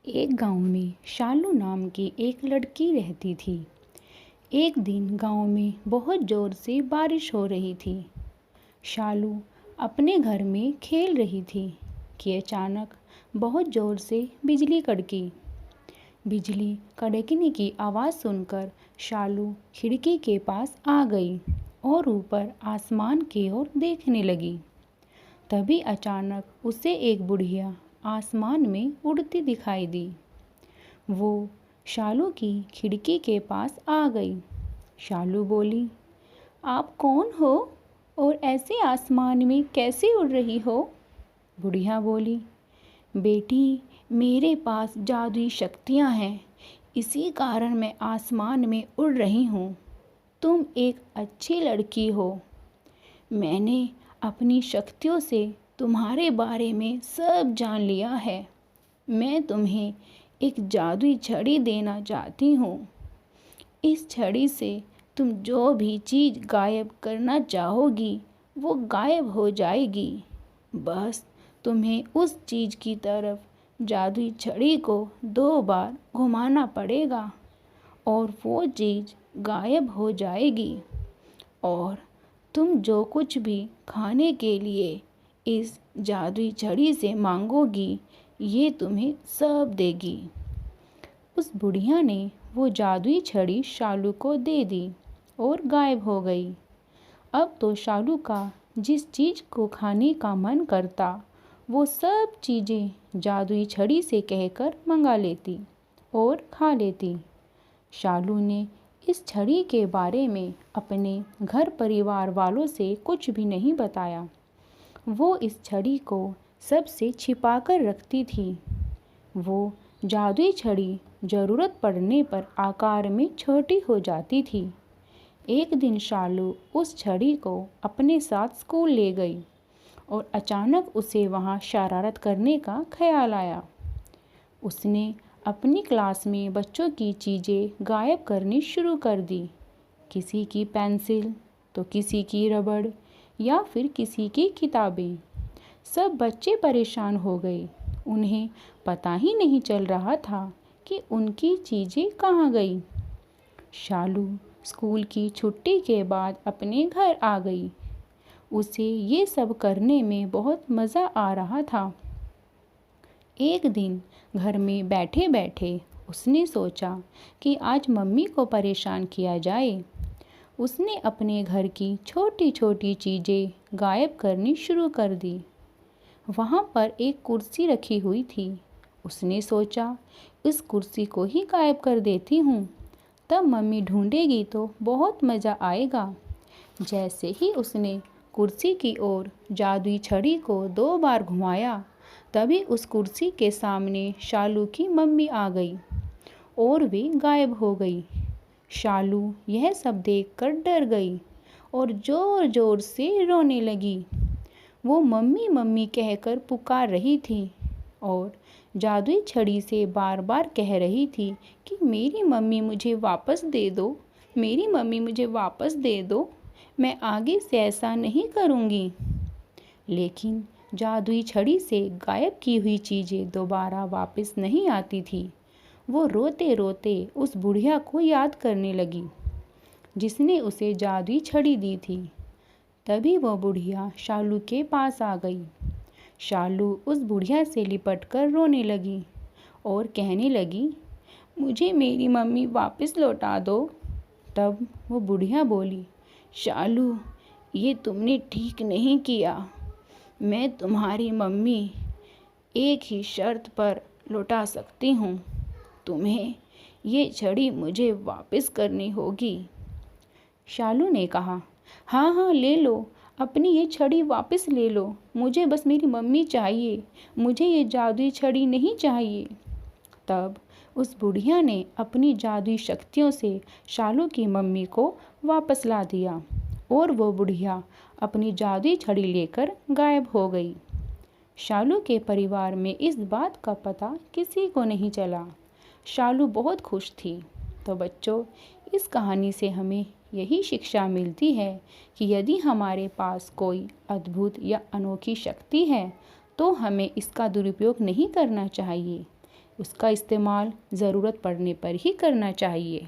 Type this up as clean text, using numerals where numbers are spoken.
एक गांव में शालू नाम की एक लड़की रहती थी। एक दिन गांव में बहुत ज़ोर से बारिश हो रही थी। शालू अपने घर में खेल रही थी कि अचानक बहुत ज़ोर से बिजली कड़की। बिजली कड़कने की आवाज़ सुनकर शालू खिड़की के पास आ गई और ऊपर आसमान की ओर देखने लगी। तभी अचानक उसे एक बुढ़िया आसमान में उड़ती दिखाई दी। वो शालू की खिड़की के पास आ गई। शालू बोली, आप कौन हो और ऐसे आसमान में कैसे उड़ रही हो? बुढ़िया बोली, बेटी, मेरे पास जादुई शक्तियाँ हैं, इसी कारण मैं आसमान में उड़ रही हूँ। तुम एक अच्छी लड़की हो। मैंने अपनी शक्तियों से तुम्हारे बारे में सब जान लिया है। मैं तुम्हें एक जादुई छड़ी देना चाहती हूँ। इस छड़ी से तुम जो भी चीज़ गायब करना चाहोगी वो गायब हो जाएगी। बस तुम्हें उस चीज़ की तरफ जादुई छड़ी को 2 बार घुमाना पड़ेगा और वो चीज़ गायब हो जाएगी और तुम जो कुछ भी खाने के लिए इस जादुई छड़ी से मांगोगी ये तुम्हें सब देगी। उस बुढ़िया ने वो जादुई छड़ी शालू को दे दी और गायब हो गई। अब तो शालू का जिस चीज़ को खाने का मन करता वो सब चीज़ें जादुई छड़ी से कहकर मंगा लेती और खा लेती। शालू ने इस छड़ी के बारे में अपने घर परिवार वालों से कुछ भी नहीं बताया। वो इस छड़ी को सबसे छिपा कर रखती थी। वो जादुई छड़ी ज़रूरत पड़ने पर आकार में छोटी हो जाती थी। एक दिन शालू उस छड़ी को अपने साथ स्कूल ले गई और अचानक उसे वहाँ शरारत करने का ख्याल आया। उसने अपनी क्लास में बच्चों की चीज़ें गायब करनी शुरू कर दी। किसी की पेंसिल तो किसी की रबड़ या फिर किसी की किताबें। सब बच्चे परेशान हो गए। उन्हें पता ही नहीं चल रहा था कि उनकी चीज़ें कहाँ गई। शालू स्कूल की छुट्टी के बाद अपने घर आ गई। उसे ये सब करने में बहुत मज़ा आ रहा था। एक दिन घर में बैठे बैठे उसने सोचा कि आज मम्मी को परेशान किया जाए। उसने अपने घर की छोटी छोटी चीज़ें गायब करनी शुरू कर दी। वहाँ पर एक कुर्सी रखी हुई थी। उसने सोचा इस कुर्सी को ही गायब कर देती हूँ, तब मम्मी ढूंढेगी तो बहुत मज़ा आएगा। जैसे ही उसने कुर्सी की ओर जादुई छड़ी को 2 बार घुमाया, तभी उस कुर्सी के सामने शालू की मम्मी आ गई और वे गायब हो गई। शालू यह सब देखकर डर गई और ज़ोर ज़ोर से रोने लगी। वो मम्मी मम्मी कहकर पुकार रही थी और जादुई छड़ी से बार बार कह रही थी कि मेरी मम्मी मुझे वापस दे दो, मेरी मम्मी मुझे वापस दे दो, मैं आगे से ऐसा नहीं करूँगी। लेकिन जादुई छड़ी से गायब की हुई चीज़ें दोबारा वापस नहीं आती थी। वो रोते रोते उस बुढ़िया को याद करने लगी जिसने उसे जादुई छड़ी दी थी। तभी वो बुढ़िया शालू के पास आ गई। शालू उस बुढ़िया से लिपट कर रोने लगी और कहने लगी, मुझे मेरी मम्मी वापस लौटा दो। तब वो बुढ़िया बोली, शालू, ये तुमने ठीक नहीं किया। मैं तुम्हारी मम्मी एक ही शर्त पर लौटा सकती हूँ। तुम्हें ये छड़ी मुझे वापस करनी होगी। शालू ने कहा, हाँ हाँ, ले लो, अपनी ये छड़ी वापस ले लो। मुझे बस मेरी मम्मी चाहिए, मुझे ये जादुई छड़ी नहीं चाहिए। तब उस बुढ़िया ने अपनी जादुई शक्तियों से शालू की मम्मी को वापस ला दिया और वो बुढ़िया अपनी जादुई छड़ी लेकर गायब हो गई। शालू के परिवार में इस बात का पता किसी को नहीं चला। शालू बहुत खुश थी। तो बच्चों, इस कहानी से हमें यही शिक्षा मिलती है कि यदि हमारे पास कोई अद्भुत या अनोखी शक्ति है तो हमें इसका दुरुपयोग नहीं करना चाहिए। उसका इस्तेमाल ज़रूरत पड़ने पर ही करना चाहिए।